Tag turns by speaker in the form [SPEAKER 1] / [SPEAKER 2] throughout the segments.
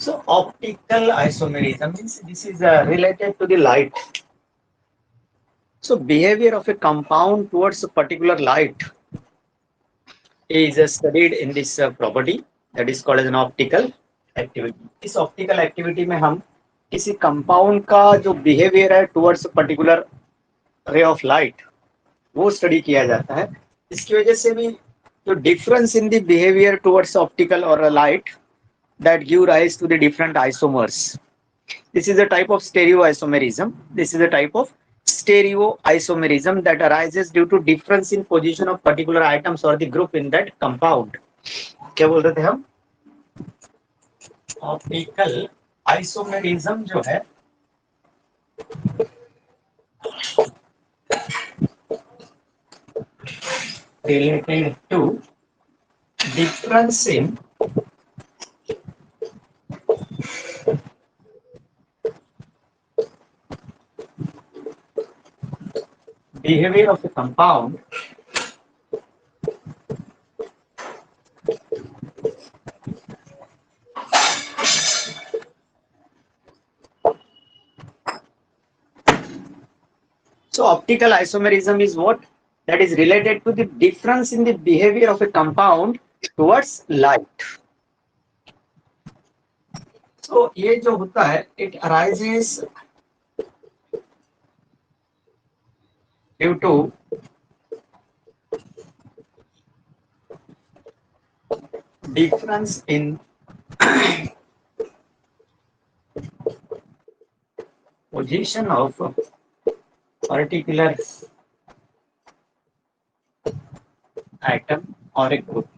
[SPEAKER 1] So optical isomerism means this is related to the light. So behavior of a compound towards a particular light is studied in this property that is called as an optical activity. इस optical activity में हम किसी compound का जो behavior है towards a particular ray of light वो study किया जाता है. इसकी वजह से भी जो difference in the behavior towards optical or a light that give rise to the different isomers. This is a type of stereoisomerism. This is a type of stereoisomerism that arises due to difference in position of particular atoms or the group in that compound. क्या बोल रहे थे हम? Optical isomerism जो है related to difference in behavior of a compound So optical isomerism is what? That is related to the difference in the behavior of a compound towards light. So ये जो होता है, it arises due to difference in position of particular atom or a group.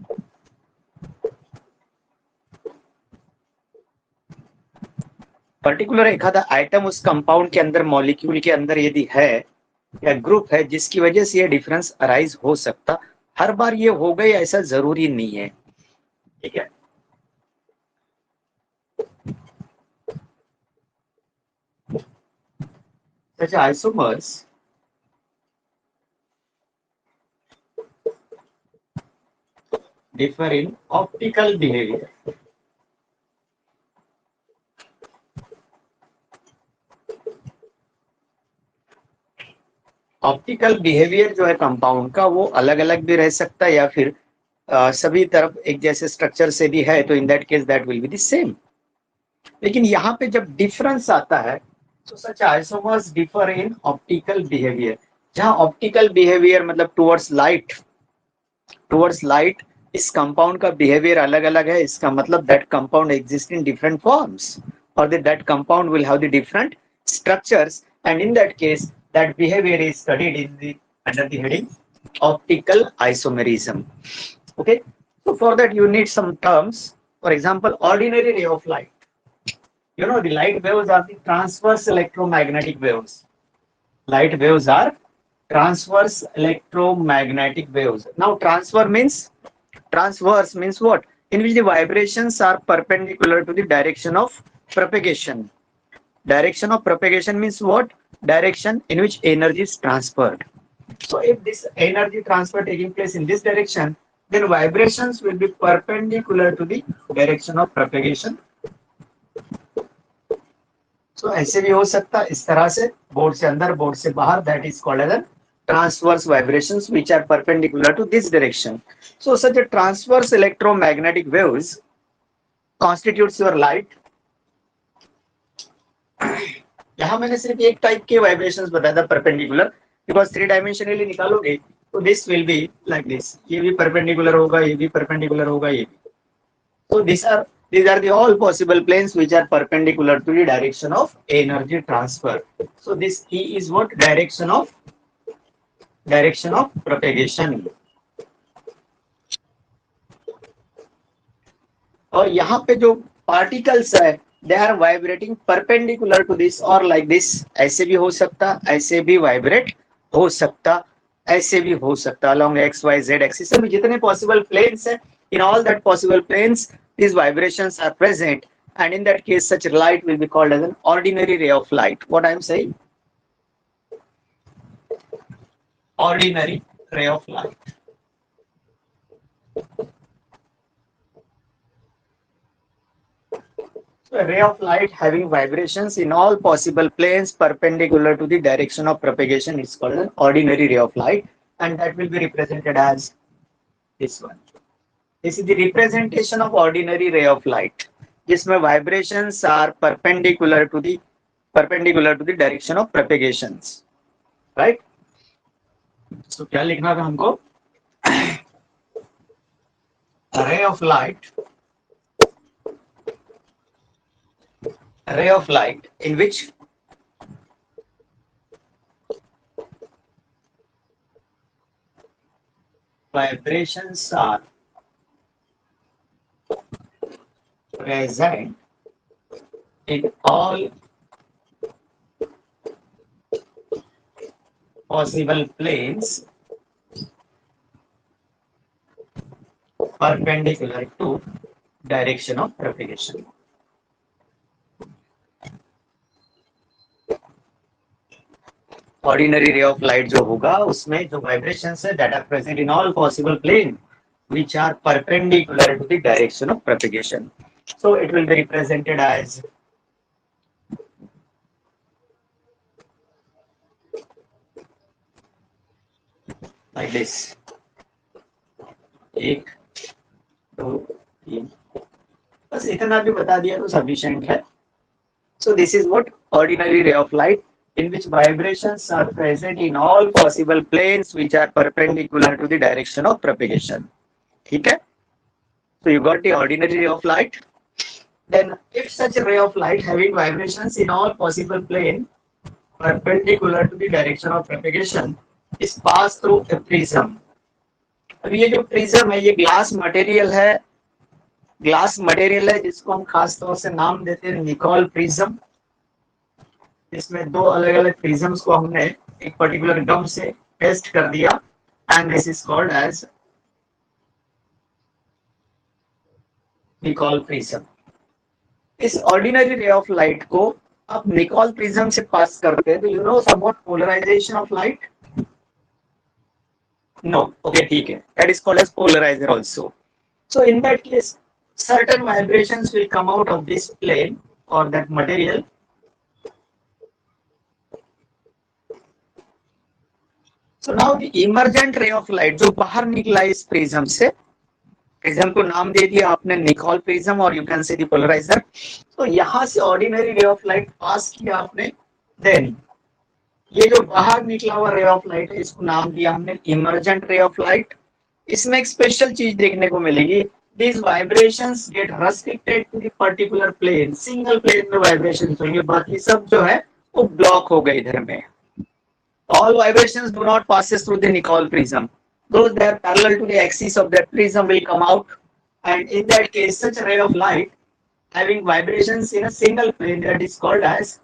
[SPEAKER 1] Particular एखादा item उस compound के अंदर molecule के अंदर यदि है या ग्रुप है जिसकी वजह से ये डिफरेंस अराइज हो सकता, हर बार ये हो गई ऐसा जरूरी नहीं है. ठीक है. Such isomers differ in optical behavior. Optical behaviour जो है कंपाउंड का वो अलग अलग भी रह सकता है या फिर सभी तरफ एक जैसे स्ट्रक्चर से भी है तो in that case that will be the same. लेकिन यहाँ पे जब डिफरेंस आता है तो such isomers differ in optical behaviour. जहाँ ऑप्टिकल बिहेवियर मतलब टुवर्ड्स लाइट इस कंपाउंड का बिहेवियर अलग अलग है. इसका मतलब that compound exist in different forms और that compound will have the different structures and in that case that behavior is studied in the under the heading optical isomerism. Okay, so for that you need some terms. For example, ordinary ray of light. You know the light waves are the transverse electromagnetic waves. Light waves are transverse electromagnetic waves. Now transverse means what? In which the vibrations are perpendicular to the direction of propagation. Direction of propagation means what? Direction in which energy is transferred. So if this energy transfer taking place in this direction, then vibrations will be perpendicular to the direction of propagation. So ऐसे भी हो सकता है इस तरह से, board से अंदर बोर्ड से बाहर, that is called as a transverse vibrations which are perpendicular to this direction. So such a transverse electromagnetic waves constitutes your light. यहाँ मैंने सिर्फ एक टाइप के वाइब्रेशंस बताया था परपेंडिकुलर, बिकॉज थ्री डायमेंशनली निकालोगे तो this will be like this. ये भी परपेंडिकुलर होगा, ये भी परपेंडिकुलर होगा, ये भी. So these are the all possible planes which are perpendicular to the direction of energy transfer. So this E is what? Direction of propagation. और यहाँ पे जो पार्टिकल्स है they are vibrating perpendicular to this or like this. ऐसे भी हो सकता, ऐसे भी वाइब्रेट हो सकता, ऐसे भी हो सकता along x y z axis में जितने possible planes है, in all that possible planes these vibrations are present and in that case such light will be called as an ordinary ray of light. What I am saying? Ordinary ray of light. So a ray of light having vibrations in all possible planes perpendicular to the direction of propagation is called an ordinary ray of light, and that will be represented as this one. This is the representation of ordinary ray of light, जिसमें vibrations are perpendicular to the direction of propagations, right? So क्या लिखना था हमको? A ray of light in which vibrations are present in all possible planes perpendicular to direction of propagation. Ordinary ray of light जो होगा उसमें जो vibrations है that are present in all possible plane which are perpendicular to the direction of propagation. So it will be represented as like this. 1, 2, 3. बस इतना भी बता दिया तो sufficient है. So this is what ordinary ray of light in which vibrations are present in all possible planes which are perpendicular to the direction of propagation. ठीक है? So you got the ordinary ray of light. Then if such a ray of light having vibrations in all possible plane perpendicular to the direction of propagation is passed through a prism. अब ये जो prism है ये glass material है जिसको हम खास तौर से नाम देते हैं निकोल प्रिज्म. इसमें दो अलग अलग प्रिज्म्स को हमने एक पर्टिकुलर गम से पेस्ट कर दिया and this is called as Nicol prism. इस ऑर्डिनरी रे ऑफ लाइट को आप निकोल प्रिज्म से पास करते हैं तो you know about polarisation of light. No, okay, ठीक है. That is called as polarizer also. So in that case, certain vibrations will come out of this plane or that material. So now the emergent ray of light जो बाहर निकला इस prism से, prism को नाम दे दिया आपने निकोल प्रिज्म और you can say the polariser. तो यहाँ से ordinary ray of light pass किया आपने, देन ये जो बाहर निकला हुआ रे ऑफ लाइट है इसको नाम दिया हमने इमर्जेंट रे ऑफ लाइट. इसमें एक स्पेशल चीज देखने को मिलेगी. These vibrations get restricted to the particular plane. Single plane में वाइब्रेशंस होंगे, बाकी सब जो है वो ब्लॉक हो गए इधर में. All vibrations do not passes through the Nicol prism. Those that are parallel to the axis of that prism will come out, and in that case, such a ray of light having vibrations in a single plane that is called as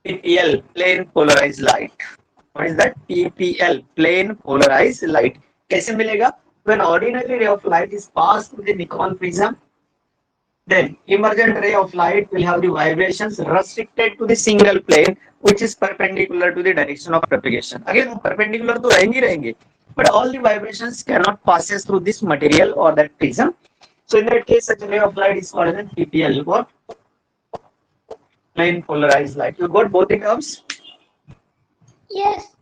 [SPEAKER 1] PPL, plane polarized light. What is that? PPL, plane polarized light. कैसे मिलेगा? When ordinary ray of light is passed through the Nicol prism, then emergent ray of light will have the vibrations restricted to the single plane which is perpendicular to the direction of propagation. Again, perpendicular तो रहेंगे, but all the vibrations cannot passes through this material or that prism. So in that case, such a ray of light is called as PPL. What? Plane polarized light. You got both the terms?
[SPEAKER 2] Yes.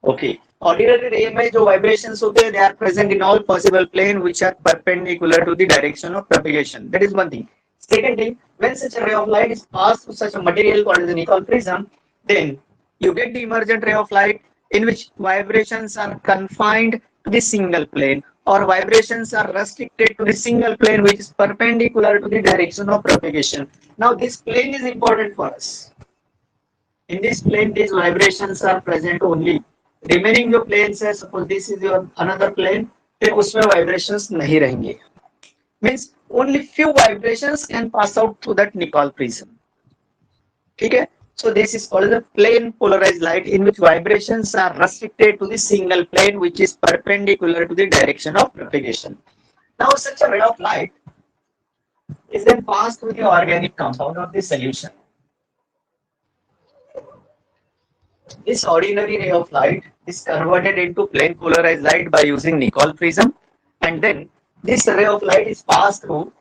[SPEAKER 1] Okay. Ordinary ray में जो vibrations होते हैं, they are present in all possible plane which are perpendicular to the direction of propagation. That is one thing. Second thing, when such a ray of light is passed through such a material called as a Nicol prism, then you get the emergent ray of light in which vibrations are confined to the single plane or vibrations are restricted to the single plane which is perpendicular to the direction of propagation. Now this plane is important for us. In this plane, these vibrations are present only. Remaining जो planes है, suppose this is your another plane, फिर उसमें vibrations नहीं रहेंगे. Means only few vibrations can pass out through that Nicol prism. ठीक है? So this is called the plane polarized light in which vibrations are restricted to the single plane which is perpendicular to the direction of propagation. Now such a ray of light is then passed through the organic compound of the solution. This ordinary ray of light is converted into plane polarized light by using Nicol prism, and then this ray of light is passed through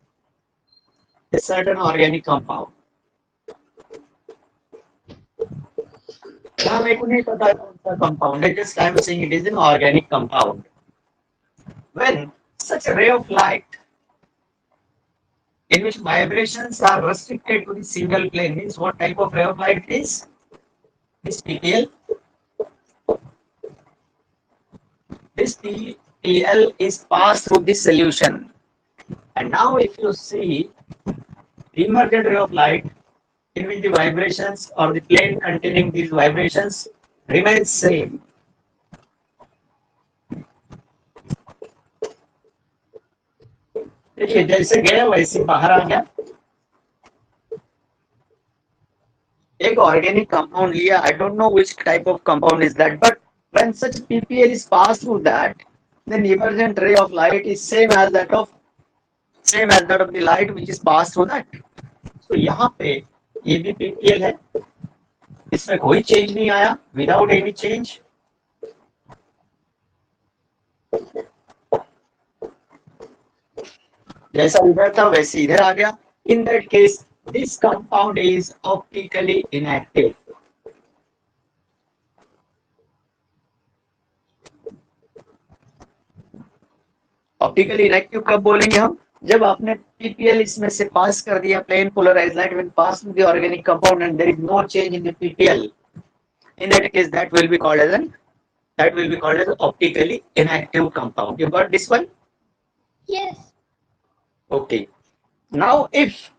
[SPEAKER 1] a certain organic compound. यहाँ मेरे को नहीं पता कौन सा compound है, just I am saying it is an organic compound. When such a ray of light in which vibrations are restricted to the single plane means what type of ray of light it is? This PPL. This PPL is passed through this solution. And now if you see the emergent ray of light in which the vibrations or the plane containing these vibrations remains same. देखिए जैसे गया वैसे बाहर आ गया. एक organic compound लिया, I don't know which type of compound is that, but when such PPL is passed through that, then emergent ray of light is same as that of the light which is passed through that. So यहाँ पे ये भी PPL है, इसमें कोई change नहीं आया, without any change. जैसा इधर था वैसे इधर आ गया. In that case, this compound is optically inactive. Optically inactive कब बोलेंगे हम? जब आपने पीपीएल इसमें से पास कर दिया, plane polarised light when pass through the organic compound and there is no change in the PPL, in that case that will be called as optically inactive compound. You got this one?
[SPEAKER 2] Yes.
[SPEAKER 1] Okay. Now if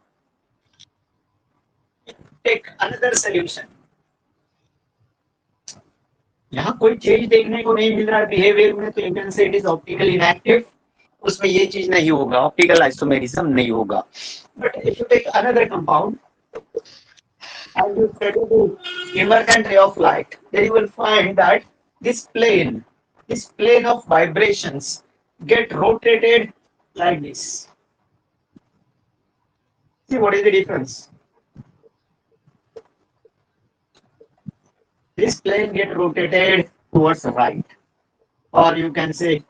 [SPEAKER 1] take another solution, यहाँ कोई change देखने को नहीं मिल रहा है behaviour में, तो you can say it is optically inactive. उसमें ये चीज नहीं होगा, ऑप्टिकल आइसोमेरिज्म नहीं होगा. But if you take another compound and you study the emergent ray of light, then you will find that this plane of vibrations get rotated like this. See what is the difference? This plane get rotated towards right, or you can say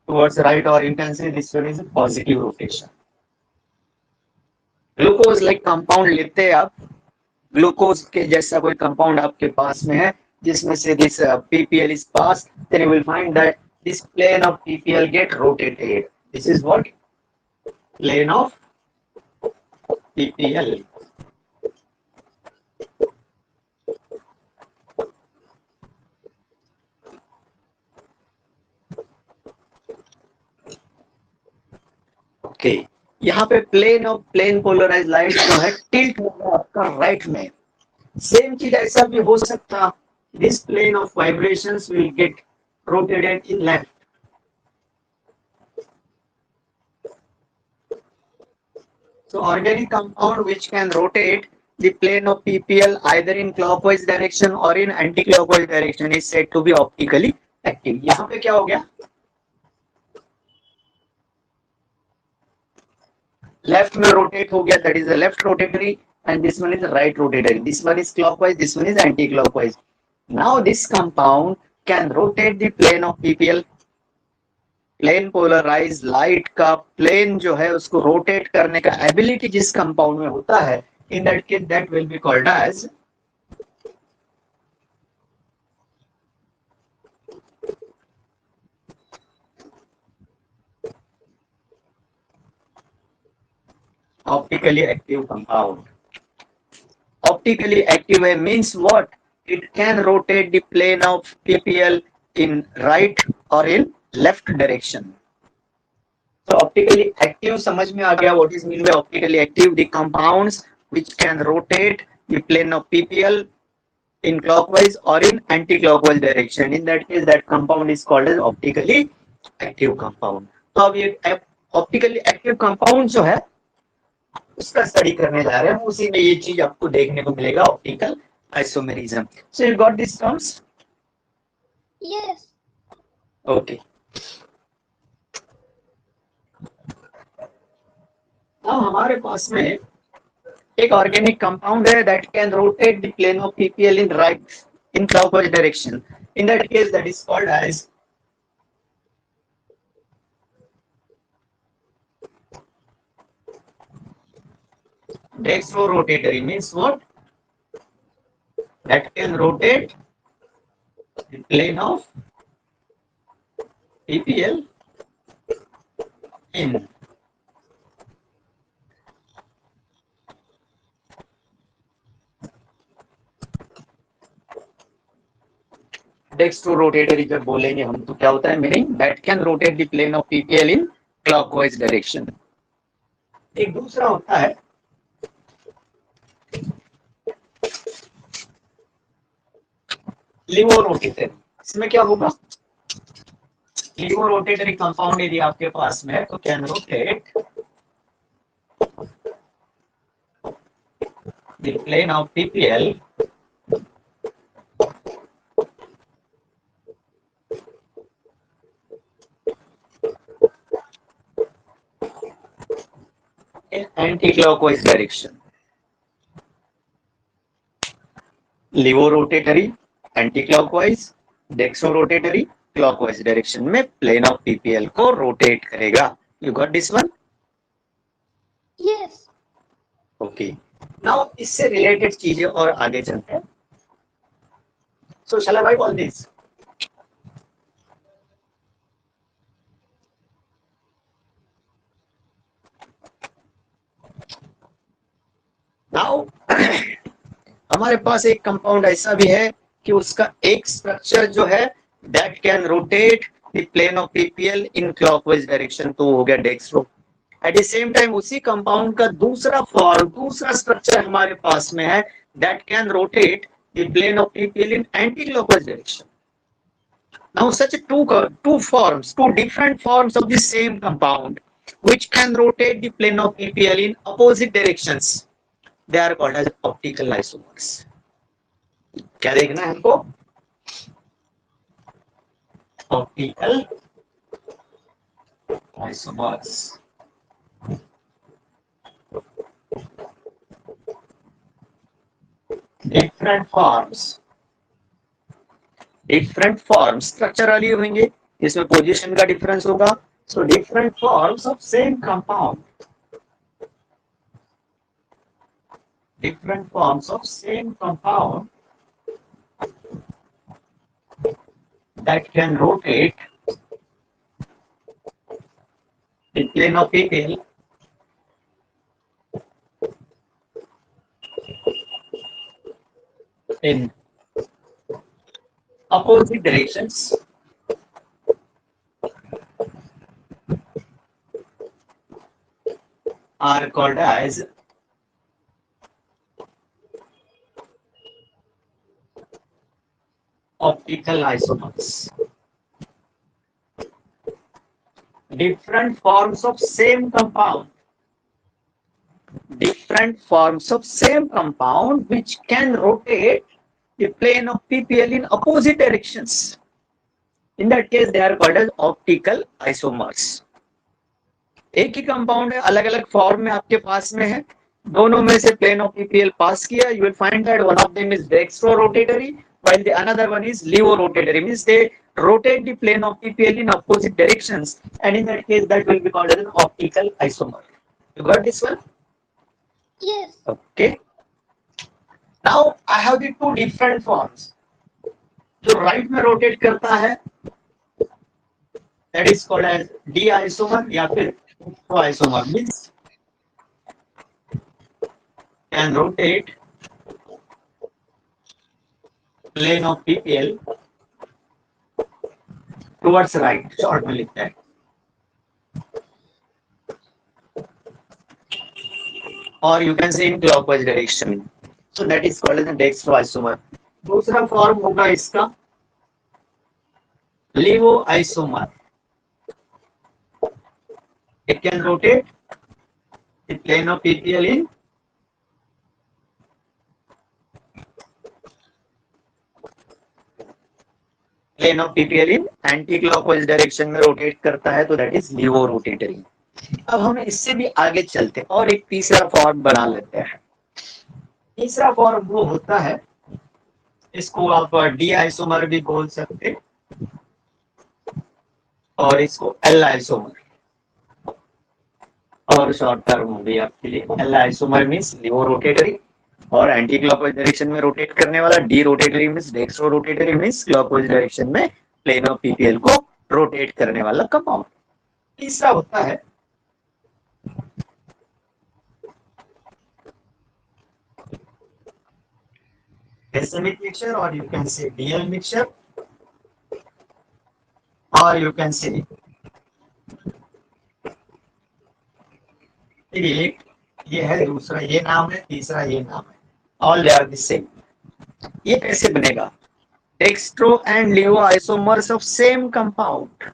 [SPEAKER 1] towards right, or you can say this one is a positive rotation. Glucose like compound लेते हैं आप, glucose के जैसा कोई compound आपके पास में है जिसमें से this PPL is pass, then you will find that this plane of PPL get rotated. This is what plane of PPL. Okay, यहाँ पे प्लेन पोलराइज्ड लाइट जो है टिल्ट होगा आपका राइट में. सेम चीज ऐसा भी हो सकता, this plane of vibrations will get rotated in left. So organic compound which can rotate the plane of PPL either in clockwise direction or in anti-clockwise direction is said to be optically active. यहाँ पे क्या हो गया? Left में rotate हो गया, that is the left rotatory, and this one is the right rotatory. This one is clockwise, this one is anti-clockwise. Now this compound can rotate the plane of PPL. Plane polarise light का plane जो है उसको rotate करने का ability जिस compound में होता है, in that case that will be called as optically active compound. Optically active means what? It can rotate the plane of PPL in right or in left direction. So optically active समझ में आ गया what is mean by optically active? The compounds which can rotate the plane of PPL in clockwise or in anti-clockwise direction. In that case, that compound is called as optically active compound. तो अब ये optically active compound जो है उसका study करने जा रहे हैं, उसी में ये चीज आपको देखने को मिलेगा, optical isomerism. So you got this terms?
[SPEAKER 2] Yes.
[SPEAKER 1] Okay. अब हमारे पास में एक ऑर्गेनिक कंपाउंड है that can rotate the plane of PPL in right in clockwise direction. In that case that is called as dextro rotatory. Means what? That can rotate the plane of PPL in dextro rotatory जब बोलेंगे हम तो क्या होता है meaning that can rotate the plane of PPL in clockwise direction. एक दूसरा होता है लीवो रोटेटरी. इसमें क्या होगा? लीवो रोटेटरी कंपाउंड यदि आपके पास में है तो can rotate the plane of PPL in anti-clockwise direction. Levorotatory, anti-clockwise, dextrorotatory, clockwise direction में प्लेन ऑफ पीपीएल को रोटेट करेगा. You got this one?
[SPEAKER 2] Yes.
[SPEAKER 1] Okay. Now इससे रिलेटेड चीजें और आगे चलते हैं. So shall I write all this? Now हमारे पास एक कंपाउंड ऐसा भी है कि उसका एक स्ट्रक्चर जो है that can rotate the plane of PPL in clockwise direction, तो हो गया dextro. At the same time उसी कंपाउंड का दूसरा फॉर्म, दूसरा स्ट्रक्चर हमारे पास में है that can rotate the plane of PPL in anti clockwise direction. Now such two forms, two different forms of the same compound which can rotate the plane of PPL in opposite directions, they are called as optical isomers. क्या देखना है हमको? Optical isomers. Different forms structurally होंगे, इसमें position का difference होगा. So different forms of same compound, different forms of same compound that can rotate the plane of PPL in opposite directions are called as optical isomers. Different forms of same compound, which can rotate the plane of PPL in opposite directions. In that case, they are called as optical isomers. एक ही compound है, अलग अलग form में आपके पास में है, दोनों में से प्लेन ऑफ पीपीएल पास किया, you will find that one of them is dextro-rotatory while the another one is levo-rotatory. Means they rotate the plane of PPL in opposite directions, and in that case that will be called as an optical isomer. You got this one?
[SPEAKER 2] Yes.
[SPEAKER 1] Okay. Now I have the two different forms. जो right में rotate करता है that is called as d isomer या फिर isomer. Means can rotate plane of PPL towards right. Short में लिखते हैं. Or you can say in clockwise direction. So that is called as a dextro isomer. दूसरा form होगा इसका levo isomer. It can rotate the plane of PPL in plane of PPL in anti clockwise direction में rotate करता है, तो that is लीवो rotatory. अब हम इससे भी आगे चलते हैं और एक तीसरा फॉर्म बना लेते हैं. तीसरा फॉर्म वो होता है, इसको आप डी आइसोमर भी बोल सकते और इसको एल आइसोमर, और शॉर्ट टर्म हो गई आपके लिए। L isomer means levo rotatory और एंटी क्लॉकवाइज डायरेक्शन में रोटेट करने वाला, D rotatory means dextro rotatory means clockwise direction में प्लेन ऑफ पीपीएल को रोटेट करने वाला कंपाउंड। तीसरा होता है racemic mixture, or you can say DL mixture, or you can say एक ये है, दूसरा ये नाम है, तीसरा ये नाम है, all they are the same. ये कैसे बनेगा? Dextro and levo isomers of same compound.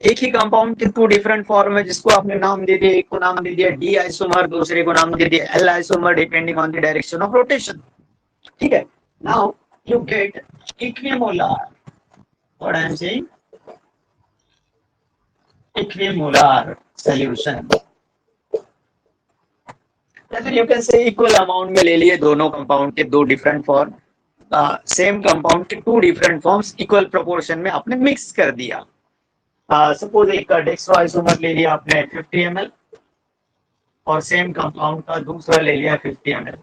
[SPEAKER 1] एक ही कंपाउंड के टू डिफरेंट फॉर्म है, जिसको आपने नाम दे दिया, एक को नाम दे दिया डी आइसोमर, दूसरे को नाम दे दिया L isomer, depending on the direction of rotation. ठीक है, now you get equimolar, what I am saying, equimolar solution. या फिर you can say equal amount में ले लिए दोनों कंपाउंड के दो डिफरेंट फॉर्म, सेम कंपाउंड के two different forms equal proportion में आपने मिक्स कर दिया। सपोज एक डेक्स्ट्रो आइसोमर ले लिया आपने 50 ml और सेम कंपाउंड का दूसरा ले लिया 50 ml,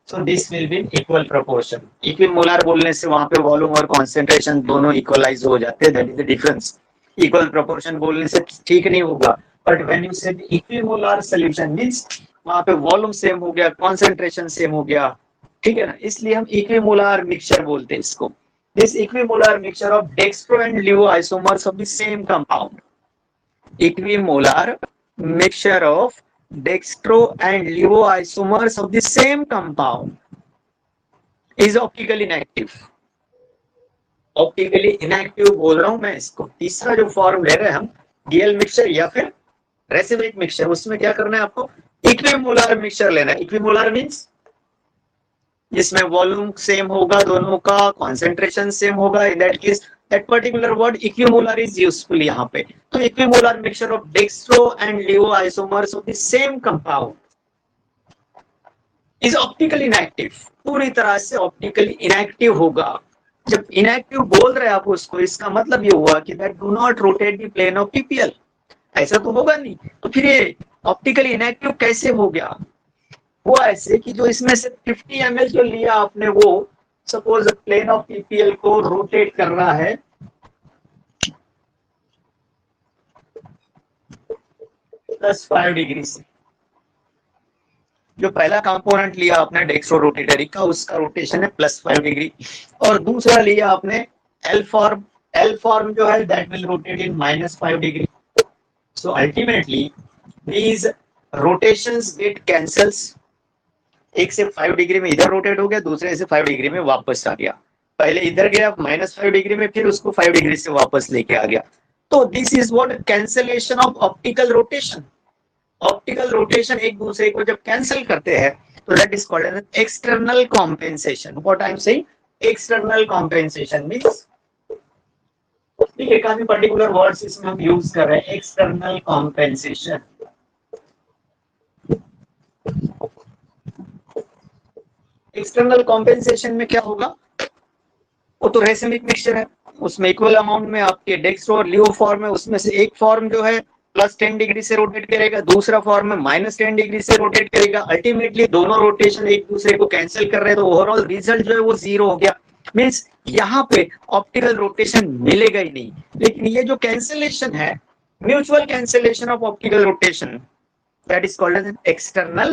[SPEAKER 1] so this will be equal proportion. Equimolar बोलने से वहां पे वॉल्यूम और कॉन्सेंट्रेशन दोनों इक्वलाइज हो जाते हैं, that is the difference. Equal proportion बोलने से ठीक नहीं होगा, बट व्हेन यू से इक्विमोलर सॉल्यूशन मींस वहां पे वॉल्यूम सेम हो गया, कॉन्सेंट्रेशन सेम हो गया, ठीक है ना, इसलिए हम इक्विमोलर मिक्सचर बोलते हैं इसको। This equimolar mixture of dextro and levo isomers of the same compound, equimolar mixture of dextro and levo isomers of the same compound is optically inactive. Optically inactive बोल रहा हूं मैं इसको। तीसरा जो फॉर्म ले रहे हैं हम, डीएल मिक्सचर या फिर रेसिमिक मिक्सचर, उसमें क्या करना है आपको? इक्विमोलर मिक्सचर लेना है। इक्विमोलर मींस जिसमें वॉल्यूम सेम होगा दोनों का, कॉन्सेंट्रेशन सेम होगा, इन that case that particular word equimolar is useful यहाँ पे। तो equimolar mixture of dextro and levo isomers of the same compound is optically inactive, पूरी तरह से optically inactive होगा। जब inactive बोल रहे हैं आप उसको, इसका मतलब ये हुआ कि that do not rotate the plane of PPL, ऐसा तो होगा नहीं। तो फिर ये optically inactive कैसे हो गया? हुआ ऐसे कि जो इसमें से 50 ml जो लिया आपने, वो सपोज प्लेन ऑफ पीपीएल को रोटेट कर रहा है +5 डिग्री से। जो पहला कंपोनेंट लिया आपने डेक्स्ट्रो रोटेटरी का, उसका रोटेशन है +5 डिग्री, और दूसरा लिया आपने एल फॉर्म। एल फॉर्म जो है that will rotate in -5 degree. So ultimately these rotations get cancels. एक से 5 डिग्री में इधर रोटेट हो गया, दूसरे से 5 डिग्री में वापस आ गया। पहले इधर गया -5 डिग्री में, फिर उसको 5 डिग्री से वापस लेके आ गया। तो this is what cancellation of optical rotation. Optical rotation एक दूसरे को जब कैंसिल करते हैं तो that is called as external compensation. What I am saying, external compensation means, ठीक है, काफी पर्टिकुलर वर्ड्स इसमें हम यूज कर रहे हैं। एक्सटर्नल कॉम्पेंसेशन, एक्सटर्नल कॉम्पेंसेशन में क्या होगा? वो तो रेसिमिक मिक्सचर है, उसमें इक्वल अमाउंट में आपके डेक्स्ट्रो और लिवो फॉर्म है, उसमें से एक फॉर्म जो है +10 डिग्री से रोटेट करेगा, दूसरा फॉर्म में -10 डिग्री से रोटेट करेगा। अल्टीमेटली दोनों रोटेशन एक दूसरे को कैंसिल कर रहे हैं, तो ओवरऑल रिजल्ट जो है वो 0 हो गया। मींस यहाँ पे ऑप्टिकल रोटेशन मिलेगा ही नहीं। लेकिन ये जो कैंसिलेशन है, mutual cancellation of optical rotation, that is called as an external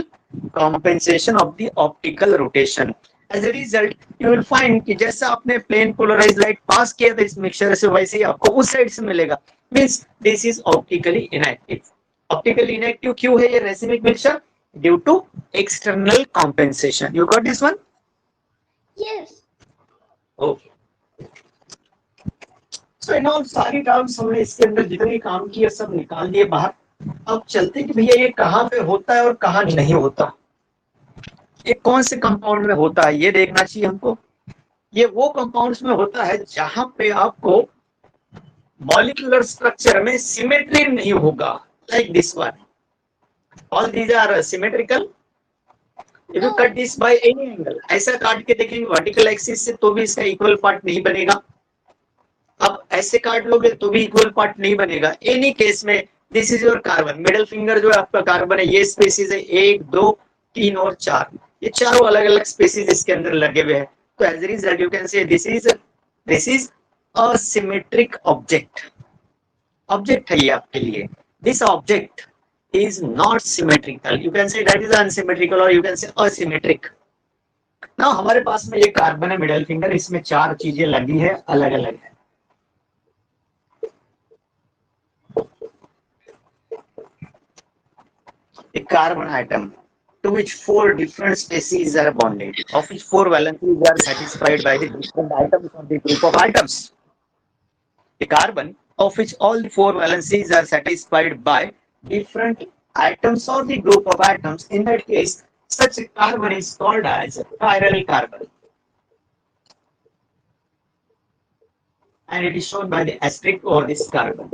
[SPEAKER 1] compensation of the optical rotation. As a result, you will find कि जैसा आपने प्लेन पोलराइज्ड लाइट पास किया था इस मिक्सचर से, वैसे ही आपको उस साइड से मिलेगा। Means this is optically inactive. Optically inactive क्यों है ये racemic mixture? Due to external compensation. You got this one?
[SPEAKER 2] Yes.
[SPEAKER 1] Okay. So in all सारी टर्म्स हमने इसके अंदर जितने काम किए सब निकाल दिए बाहर। अब चलते कि भैया ये कहाँ पे होता है और कहाँ नहीं होता, ये कौन से कंपाउंड में होता है, ये देखना चाहिए हमको। ये वो कंपाउंड्स में होता है जहां पे आपको मॉलिक्यूलर स्ट्रक्चर में सिमेट्री नहीं होगा, like this one. All these are symmetrical, if you cut this by any angle, ऐसा काट के देखेंगे वर्टिकल एक्सिस से तो भी इसका इक्वल पार्ट नहीं बनेगा। अब ऐसे काट लोगे तो भी इक्वल पार्ट नहीं बनेगा। एनी केस में this is your carbon, middle finger जो है आपका कार्बन है, ये स्पेसिस है 1 2 3 और 4, ये चारों अलग अलग स्पेसिस इसके अंदर लगे हुए हैं। तो as a result you can say this is a symmetric object. Object है ये आपके लिए। दिस ऑब्जेक्ट is not symmetrical, you can say that is unsymmetrical or you can say asymmetric. now हमारे पास में ये कार्बन है मिडिल फिंगर, इसमें चार चीजें लगी है, अलग अलग है। a carbon atom to which four different species are bonded, of which four valencies are satisfied by the different atoms of the group of atoms. A carbon of which all the four valencies are satisfied by different atoms or the group of atoms, in that case such a carbon is called as a chiral carbon, and it is shown by the asterisk over this carbon.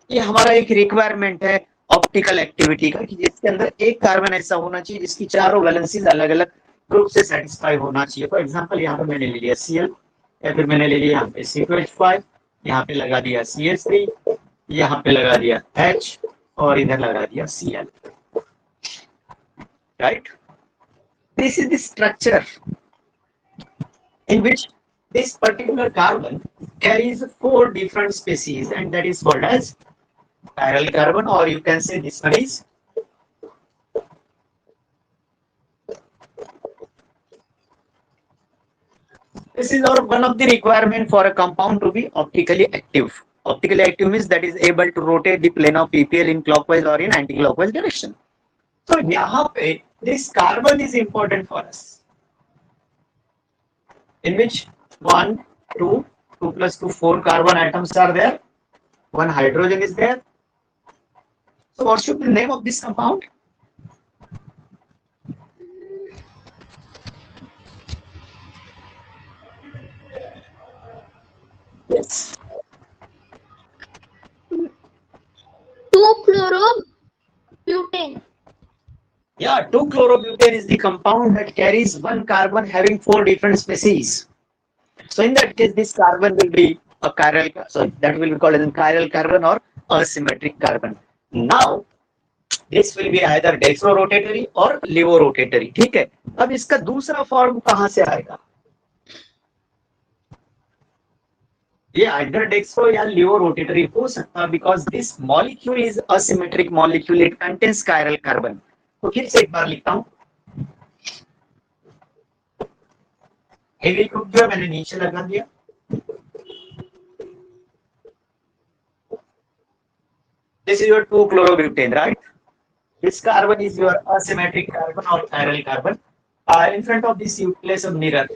[SPEAKER 1] ये हमारा एक requirement है optical activity का, कि जिसके अंदर एक carbon ऐसा होना चाहिए जिसकी चारों वैलेंसीज अलग अलग ग्रुप से सेटिस्फाई होना चाहिए। फॉर एग्जांपल यहाँ पे मैंने ले लिया Cl, या फिर मैंने ले लिया यहाँ पे C2H5, यहाँ पे लगा दिया CH3, यहाँ पे लगा दिया H और इधर लगा दिया Cl, right. This is the structure in which this particular carbon carries four different species, and that is called as chiral carbon, or you can say this one is this is our one of the requirement for a compound to be optically active. Optically active means that is able to rotate the plane of PPL in clockwise or in anti-clockwise direction. So यहाँ पे this carbon is important for us, in which 1 2 2 plus 2 4 carbon atoms are there, one hydrogen is there. So what should be the name of this compound? Yes,
[SPEAKER 2] 2-chlorobutane.
[SPEAKER 1] yeah, 2-chlorobutane is the compound that carries one carbon having four different species. So in that case, this carbon will be a chiral, so that will be called as a chiral carbon or asymmetric carbon. Now this will be either dextro-rotatory or laevo-rotatory, ठीक है। अब इसका दूसरा form कहाँ से आएगा? ये either dextro या laevo-rotatory हो सकता है, because this molecule is asymmetric molecule, it contains chiral carbon. तो फिर से एक बार लिखता हूँ, हेवी ग्रुप जो है मैंने नीचे लगा दिया, this is your 2-chlorobutane, right? This carbon is your asymmetric carbon or chiral carbon. In front of this you place a mirror.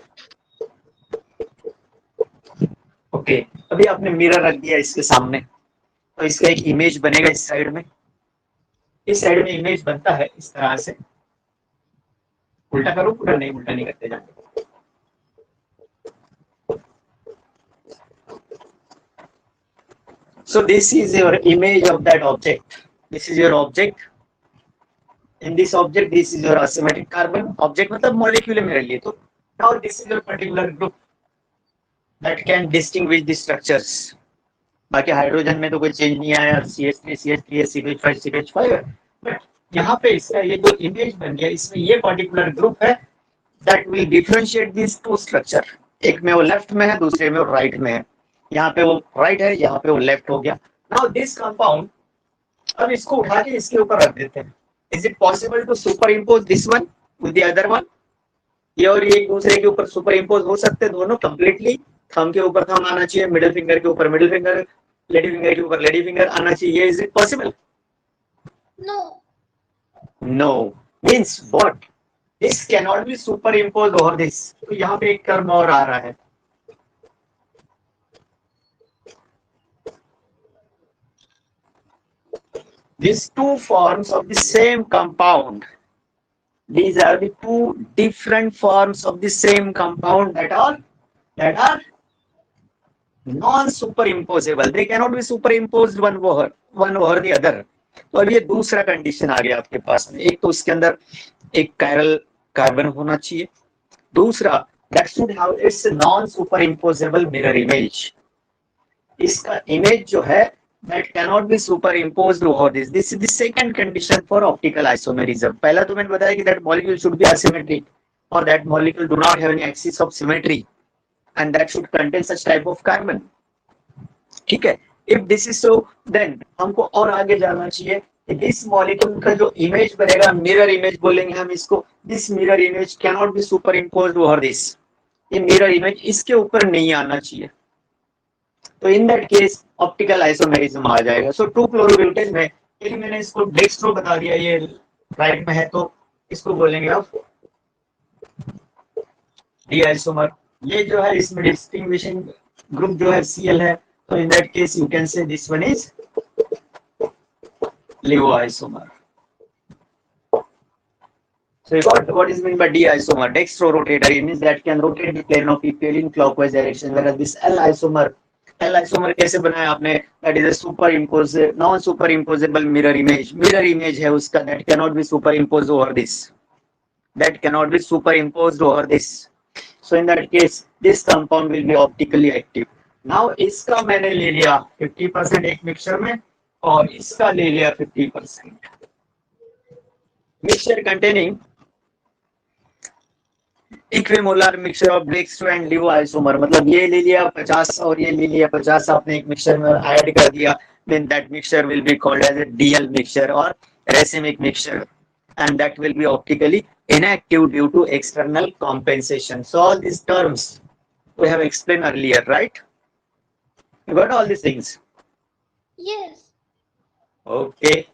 [SPEAKER 1] Okay, अभी आपने मिरर रख दिया इसके सामने, तो इसका एक इमेज बनेगा इस साइड में। इस साइड में इमेज बनता है इस तरह से, उल्टा करो, पूरा नहीं, उल्टा नहीं करते जाते। So this is your image of that object. This is your object. In this object, this is your asymmetric carbon. Object मतलब molecule है मेरे लिए। तो now this is your particular group that can distinguish the structures. बाकी hydrogen में तो कोई change नहीं आया, CH3 CH3 CH5 CH5 है, बट यहाँ पे इसका ये जो इमेज बन गया, इसमें ये पर्टिकुलर ग्रुप है that will differentiate these two structure. एक में वो लेफ्ट में है, दूसरे में वो राइट में है। यहाँ पे वो राइट है, यहाँ पे वो लेफ्ट हो गया। नाउ दिस कंपाउंड, अब इसको उठा के इसके ऊपर रख देते हैं। Is it possible to superimpose this one with the other one? ये और ये एक दूसरे के ऊपर सुपर इम्पोज हो सकते हैं दोनों कंप्लीटली। थंब के ऊपर थंब आना चाहिए, मिडिल फिंगर के ऊपर मिडिल फिंगर, लेडी फिंगर के ऊपर लेडी फिंगर आना चाहिए। Is it possible?
[SPEAKER 2] No.
[SPEAKER 1] No. Means what? This can not be superimpose over this. तो यहाँ पे एक टर्म और आ रहा है, these two forms of the same compound, these are the two different forms of the same compound that are non-superimposable. They cannot be superimposed one over the other. तो अब ये दूसरा कंडीशन आ गया आपके पास में, एक तो उसके अंदर एक कायरल कार्बन होना चाहिए, दूसरा that should have it's non super imposable mirror image, इसका इमेज जो है that cannot be superimposed over this is the second condition for optical isomerism. पहला तो मैंने बताया कि that molecule should be asymmetric or that molecule do not have any axis of symmetry and that should contain such type of carbon. ठीक है, if this is so then हमको और आगे जाना चाहिए कि this molecule का जो इमेज बनेगा, मिरर इमेज बोलेंगे हम इसको, this mirror image cannot be superimposed over this, ये मिरर इमेज इसके ऊपर नहीं आना चाहिए, तो in that case optical isomerism आ जाएगा. सो 2-chlorobutyl में यदि मैंने इसको डेक्स्ट्रो बता दिया, ये राइट में है, तो इसको बोलेंगे आप डी आइसोमर. ये जो है इसमें डिस्टिंग्विशिंग ग्रुप जो है Cl है, तो in that case you can say this one is LEVO isomer. So what is meant by D isomer? Dextro rotator means that can rotate the plane of epithelium in clockwise direction, whereas this L isomer कैसे बनाया आपने? That is a superimposed, non-superimposable mirror image. Mirror image है उसका, that cannot be superimposed over this. That cannot be superimposed over this. So in that case, this compound will be optically active. Now इसका मैंने ले लिया 50% एक mixture में और इसका ले लिया 50%. Mixture containing equimolar mixture of dextro and LEVO isomer, मतलब ये ले लिया 50 और ये ले लिया 50, आपने एक मिक्सचर में ऐड कर दिया, then that mixture will be called as a DL mixture or racemic mixture and that will be optically inactive due to external compensation. So all these terms we have explained earlier, right? You got all these things?
[SPEAKER 2] Yes.
[SPEAKER 1] Okay.